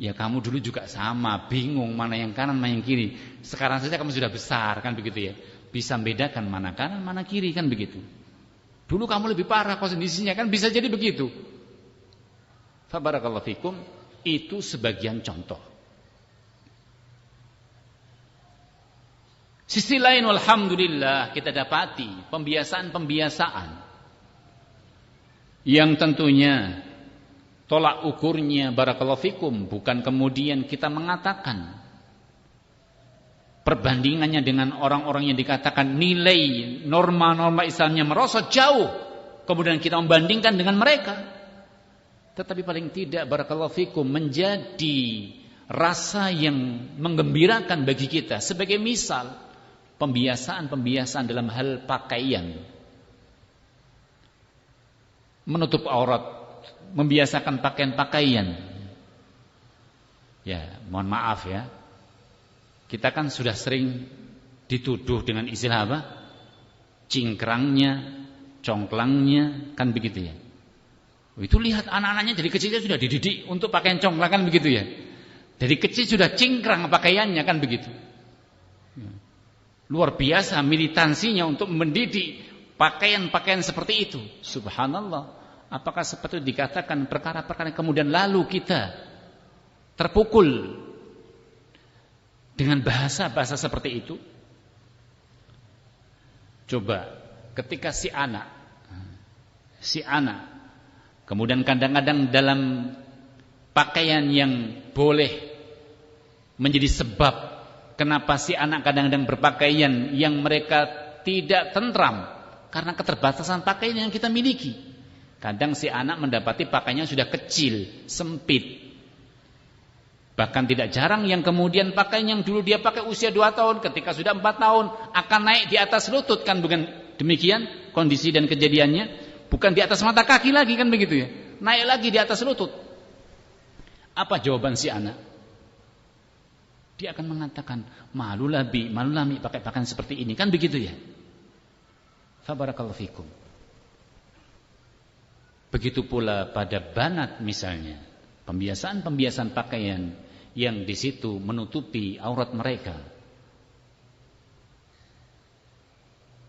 Ya kamu dulu juga sama, bingung mana yang kanan mana yang kiri. Sekarang saja kamu sudah besar kan begitu ya, bisa membedakan mana kanan mana kiri kan begitu. Dulu kamu lebih parah kondisinya kan bisa jadi begitu. Fa barakallahu fikum, itu sebagian contoh. Sisi lain alhamdulillah kita dapati pembiasaan-pembiasaan yang tentunya tolak ukurnya barakallahu fikum bukan kemudian kita mengatakan perbandingannya dengan orang-orang yang dikatakan nilai norma-norma Islamnya merosot jauh, kemudian kita membandingkan dengan mereka. Tetapi paling tidak barakallahu fikum menjadi rasa yang menggembirakan bagi kita sebagai misal pembiasaan-pembiasaan dalam hal pakaian, menutup aurat, membiasakan pakaian-pakaian. Ya, mohon maaf ya, kita kan sudah sering dituduh dengan istilah apa? Cingkrangnya, congklangnya, kan begitu ya. Itu lihat anak-anaknya dari kecilnya sudah dididik untuk pakaian congklang kan begitu ya. Dari kecil sudah cingkrang pakaiannya kan begitu. Luar biasa militansinya untuk mendidik pakaian-pakaian seperti itu. Subhanallah. Apakah seperti itu dikatakan perkara-perkara kemudian lalu kita terpukul dengan bahasa-bahasa seperti itu? Coba ketika si anak kemudian kadang-kadang dalam pakaian yang boleh menjadi sebab kenapa si anak kadang-kadang berpakaian yang mereka tidak tentram karena keterbatasan pakaian yang kita miliki. Kadang si anak mendapati pakaiannya sudah kecil, sempit. Bahkan tidak jarang yang kemudian pakaian yang dulu dia pakai usia 2 tahun, ketika sudah 4 tahun akan naik di atas lutut, kan bukan demikian kondisi dan kejadiannya, bukan di atas mata kaki lagi kan begitu ya. Naik lagi di atas lutut. Apa jawaban si anak? Dia akan mengatakan, malulah bi, malulah mi pakai pakaian seperti ini, kan begitu ya. Fa barakallahu fikum. Begitu pula pada banat misalnya, pembiasaan-pembiasaan pakaian yang di situ menutupi aurat mereka.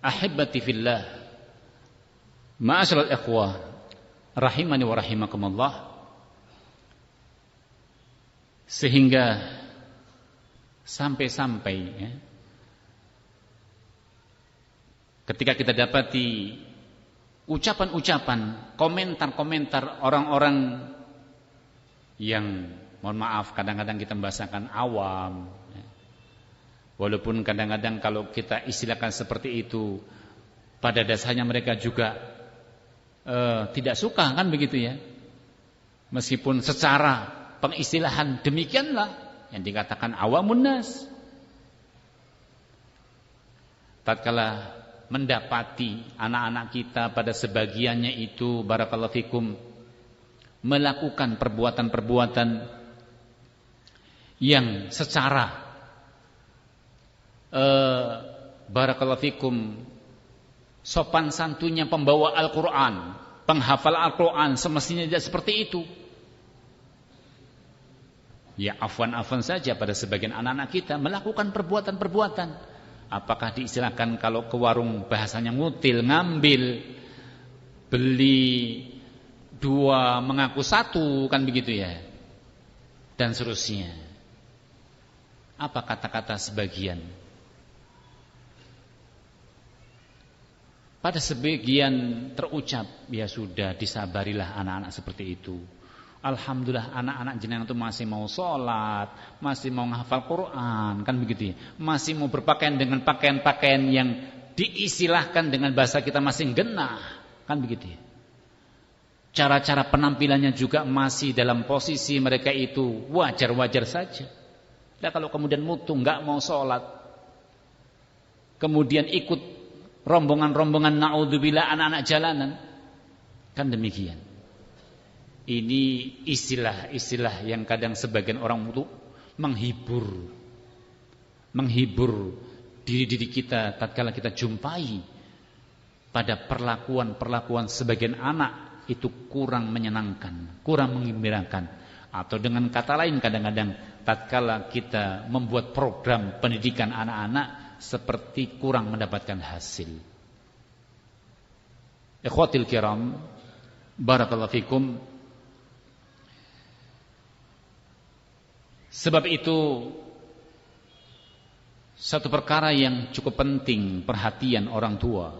Ahibbati fillah, ma'asyiral ikhwah, rahimani wa rahimakumullah. Sehingga sampai-sampai ya, ketika kita dapati ucapan-ucapan, komentar-komentar orang-orang yang mohon maaf kadang-kadang kita membahasakan awam ya. Walaupun kadang-kadang kalau kita istilahkan seperti itu pada dasarnya mereka juga tidak suka kan begitu ya. Meskipun secara pengistilahan demikianlah yang dikatakan awamun nas. Tatkala mendapati anak-anak kita pada sebagiannya itu barakallahu fikum melakukan perbuatan-perbuatan yang secara barakallahu fikum sopan santunnya pembawa Al-Quran, penghafal Al-Quran, semestinya tidak seperti itu. Ya afwan-afwan saja pada sebagian anak-anak kita melakukan perbuatan-perbuatan. Apakah diistilahkan kalau ke warung bahasanya ngutil, ngambil, beli 2 mengaku 1, kan begitu ya, dan seterusnya. Apa kata-kata sebagian? Pada sebagian terucap, ya sudah, disabarilah anak-anak seperti itu. Alhamdulillah anak-anak jenengan itu masih mau sholat, masih mau menghafal Quran, kan begitu ya. Masih mau berpakaian dengan pakaian-pakaian yang diistilahkan dengan bahasa kita masih genah, kan begitu ya. Cara-cara penampilannya juga masih dalam posisi mereka itu wajar-wajar saja. Nah kalau kemudian mutu nggak mau sholat, kemudian ikut rombongan-rombongan naudzubillah anak-anak jalanan, kan demikian. Ini istilah-istilah yang kadang sebagian orang itu menghibur diri kita tatkala kita jumpai pada perlakuan-perlakuan sebagian anak itu kurang menyenangkan, kurang menggembirakan. Atau dengan kata lain kadang-kadang tatkala kita membuat program pendidikan anak-anak seperti kurang mendapatkan hasil. Ikhwatil kiram, barakallahu fikum. Sebab itu satu perkara yang cukup penting perhatian orang tua.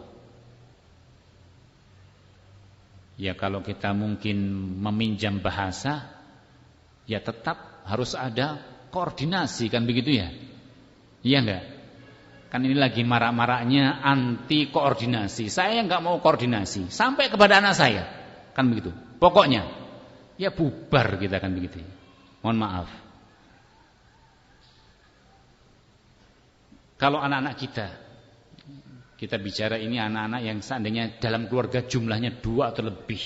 Ya kalau kita mungkin meminjam bahasa, ya tetap harus ada koordinasi, kan begitu ya? Iya enggak? Kan ini lagi marak-maraknya anti koordinasi. Saya enggak mau koordinasi sampai kepada anak saya, kan begitu. Pokoknya ya bubar kita, kan begitu. Mohon maaf. Kalau anak-anak kita bicara ini anak-anak yang seandainya dalam keluarga jumlahnya 2 atau lebih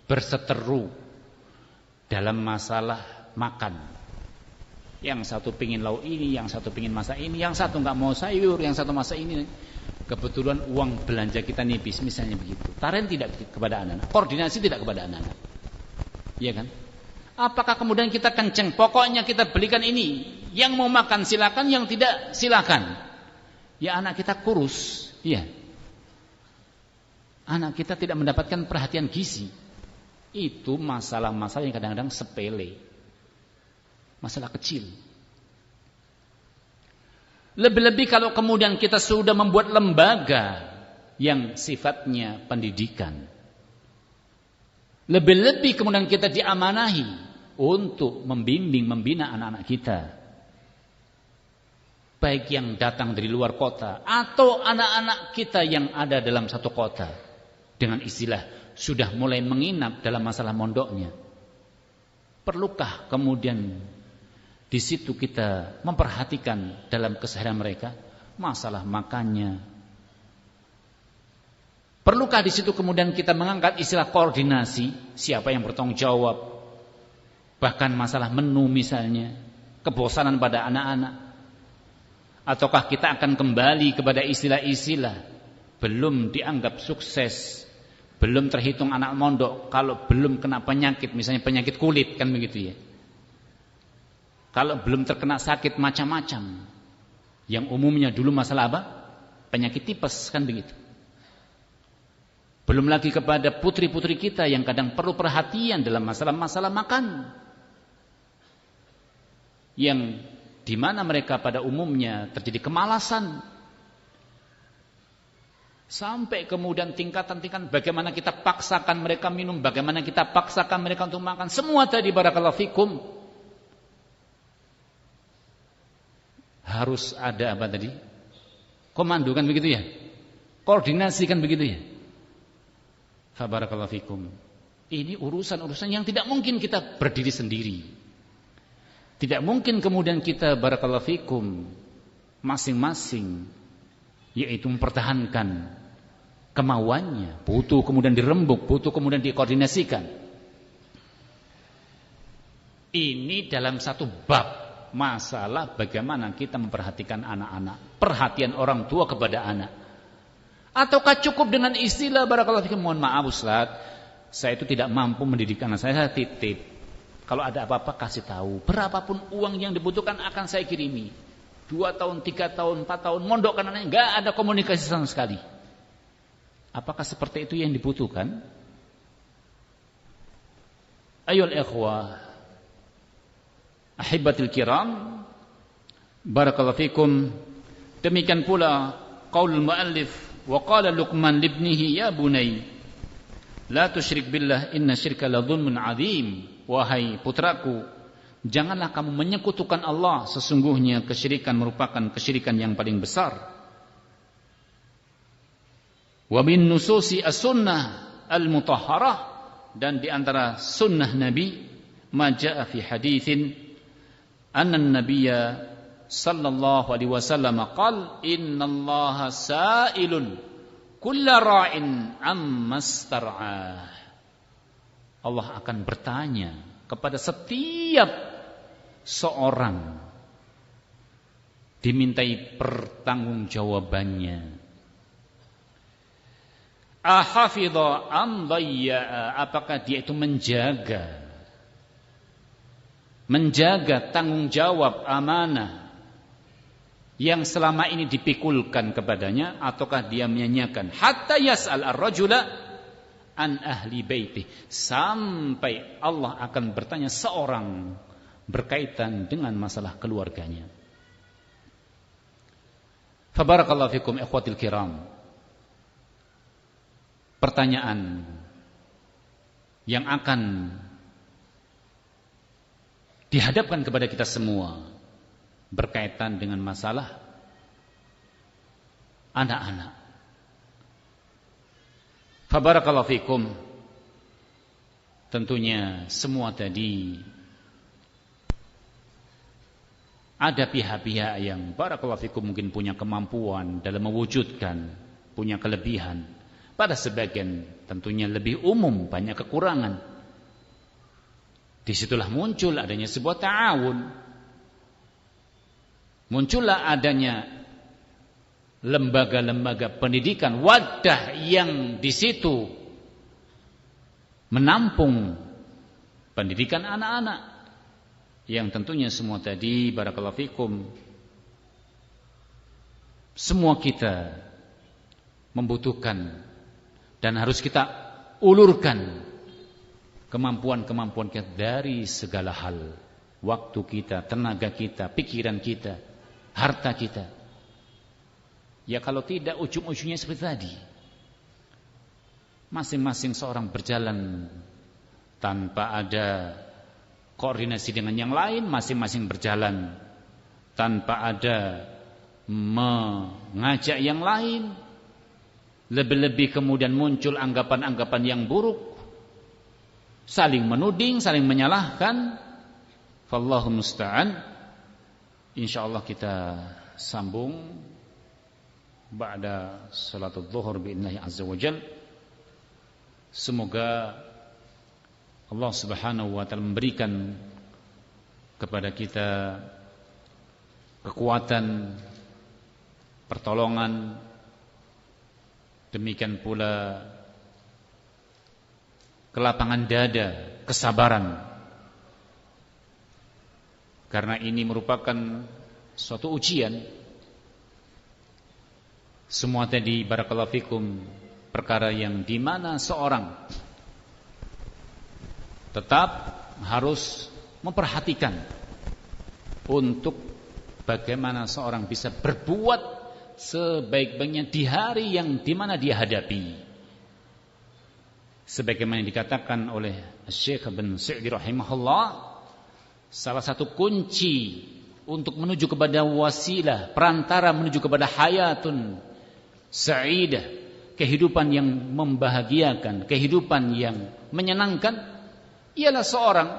berseteru dalam masalah makan. Yang satu pingin lauk ini, yang satu pingin masak ini, yang satu nggak mau sayur, yang satu masak ini. Kebetulan uang belanja kita nipis, misalnya begitu. Taren tidak kepada anak-anak, koordinasi tidak kepada anak-anak. Iya kan? Apakah kemudian kita kenceng? Pokoknya kita belikan ini. Yang mau makan silakan, yang tidak silakan. Ya anak kita kurus, iya. Anak kita tidak mendapatkan perhatian gizi. Itu masalah-masalah yang kadang-kadang sepele. Masalah kecil. Lebih-lebih kalau kemudian kita sudah membuat lembaga yang sifatnya pendidikan. Lebih-lebih kemudian kita diamanahi untuk membimbing, membina anak-anak kita. Baik yang datang dari luar kota atau anak-anak kita yang ada dalam satu kota. Dengan istilah sudah mulai menginap dalam masalah mondoknya. Perlukah kemudian di situ kita memperhatikan dalam keseharian mereka masalah makannya? Perlukah di situ kemudian kita mengangkat istilah koordinasi, siapa yang bertanggung jawab? Bahkan masalah menu misalnya, kebosanan pada anak-anak. Ataukah kita akan kembali kepada istilah-istilah belum dianggap sukses, belum terhitung anak mondok kalau belum kena penyakit, misalnya penyakit kulit, kan begitu ya. Kalau belum terkena sakit macam-macam, yang umumnya dulu masalah apa? Penyakit tipes, kan begitu. Belum lagi kepada putri-putri kita yang kadang perlu perhatian dalam masalah-masalah makan, yang di mana mereka pada umumnya terjadi kemalasan. Sampai kemudian tingkatan-tingkatan bagaimana kita paksakan mereka minum, bagaimana kita paksakan mereka untuk makan. Semua tadi barakallahu fikum harus ada apa tadi? Komando, kan begitu ya? Koordinasi, kan begitu ya? Fa barakallahu fikum. Ini urusan-urusan yang tidak mungkin kita berdiri sendiri. Tidak mungkin kemudian kita barakallahu fikum masing-masing yaitu mempertahankan kemauannya, butuh kemudian dirembuk, butuh kemudian dikoordinasikan. Ini dalam satu bab masalah bagaimana kita memperhatikan anak-anak, perhatian orang tua kepada anak. Ataukah cukup dengan istilah barakallahu fikum, mohon maaf Ustaz, Saya itu tidak mampu mendidik anak saya titip. Kalau ada apa-apa kasih tahu. Berapapun uang yang dibutuhkan akan saya kirimi. 2 tahun, 3 tahun, 4 tahun mondokkan anaknya, enggak ada komunikasi sama sekali. Apakah seperti itu yang dibutuhkan? Ayyuhal ikhwah, ahibatil kiram, barakallahu fikum. Demikian pula qaulul muallif, wa qala Luqman libnihi ya bunai la tusyrik billah inna syirka la dzulmun adzim. Wahai putraku, janganlah kamu menyekutukan Allah, sesungguhnya kesyirikan merupakan kesyirikan yang paling besar. Wa min nususi as-sunnah al-mutahharah, dan di antara sunnah Nabi ma jaa fi haditsin anna an-nabiyya sallallahu alaihi wasallam qala innallaha sa'ilun kullu ra'in amma star'ah. Allah akan bertanya kepada setiap seorang, dimintai pertanggungjawabannya. Ahafidha am dayya'a, apakah dia itu menjaga tanggung jawab amanah yang selama ini dipikulkan kepadanya, ataukah dia menyanyiakan. Hatta yas'al ar-rajula an ahli baiti, sampai Allah akan bertanya seorang berkaitan dengan masalah keluarganya. Fabarakallahu fikum ikhwatil kiram. Pertanyaan yang akan dihadapkan kepada kita semua berkaitan dengan masalah anak-anak. Fabarakallahu fikum. Tentunya semua tadi ada pihak-pihak yang barakallahu fikum mungkin punya kemampuan dalam mewujudkan, punya kelebihan. Pada sebagian tentunya lebih umum, banyak kekurangan. Disitulah muncul adanya sebuah ta'awun. Muncullah adanya lembaga-lembaga pendidikan, wadah yang di situ menampung pendidikan anak-anak, yang tentunya semua tadi barakallahu fikum, semua kita membutuhkan dan harus kita ulurkan kemampuan-kemampuan kita dari segala hal. Waktu kita, tenaga kita, pikiran kita, harta kita. Ya kalau tidak ujung-ujungnya seperti tadi, masing-masing seorang berjalan tanpa ada koordinasi dengan yang lain, masing-masing berjalan tanpa ada mengajak yang lain. Lebih-lebih kemudian muncul anggapan-anggapan yang buruk, saling menuding, saling menyalahkan. Fallahu musta'an. Insyaallah kita sambung ba'da salatul zuhur bi'idznillah azza wajal. Semoga Allah Subhanahu wa taala memberikan kepada kita kekuatan, pertolongan, demikian pula kelapangan dada, kesabaran. Karena ini merupakan suatu ujian. Semua tadi barakallahu fikum perkara yang di mana seorang tetap harus memperhatikan untuk bagaimana seorang bisa berbuat sebaik-baiknya di hari yang di mana dia hadapi. Sebagaimana yang dikatakan oleh Syekh Ibn Sa'di rahimahullah, salah satu kunci untuk menuju kepada wasilah, perantara menuju kepada hayatun sa'idah, kehidupan yang membahagiakan, kehidupan yang menyenangkan, ialah seorang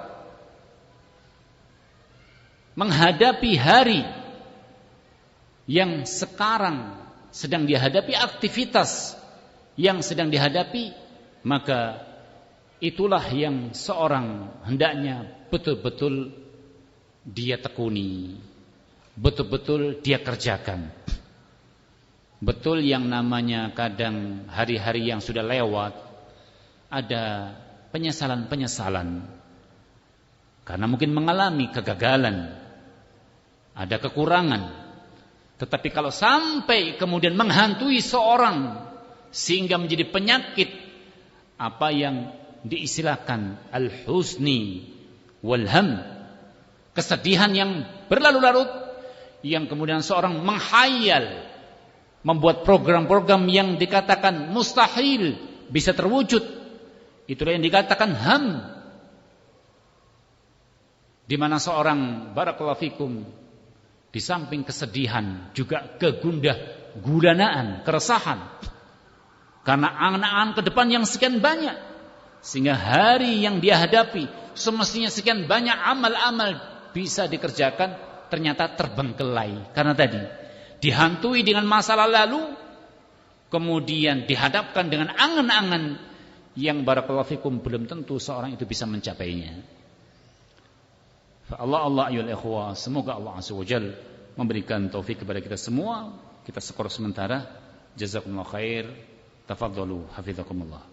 menghadapi hari yang sekarang sedang dihadapi, aktivitas yang sedang dihadapi, maka itulah yang seorang hendaknya betul-betul dia tekuni, betul-betul dia kerjakan. Betul yang namanya kadang hari-hari yang sudah lewat ada penyesalan-penyesalan karena mungkin mengalami kegagalan, ada kekurangan. Tetapi kalau sampai kemudian menghantui seorang sehingga menjadi penyakit, apa yang diistilahkan al-husni wal-ham, kesedihan yang berlarut-larut, yang kemudian seorang menghayal, membuat program-program yang dikatakan mustahil bisa terwujud, itulah yang dikatakan ham. Di mana seorang, barakallahu fikum, di samping kesedihan juga kegundah gulanaan, keresahan karena angan-angan ke depan yang sekian banyak, sehingga hari yang dia hadapi semestinya sekian banyak amal-amal bisa dikerjakan, ternyata terbengkelai karena tadi dihantui dengan masalah lalu, kemudian dihadapkan dengan angan-angan yang barakallahu fikum belum tentu seorang itu bisa mencapainya. Allah ayyuhal ikhwah, semoga Allah azza wajalla memberikan taufik kepada kita semua. Kita skor sementara. Jazakumullah khair. Tafadhalu hafizakumullah.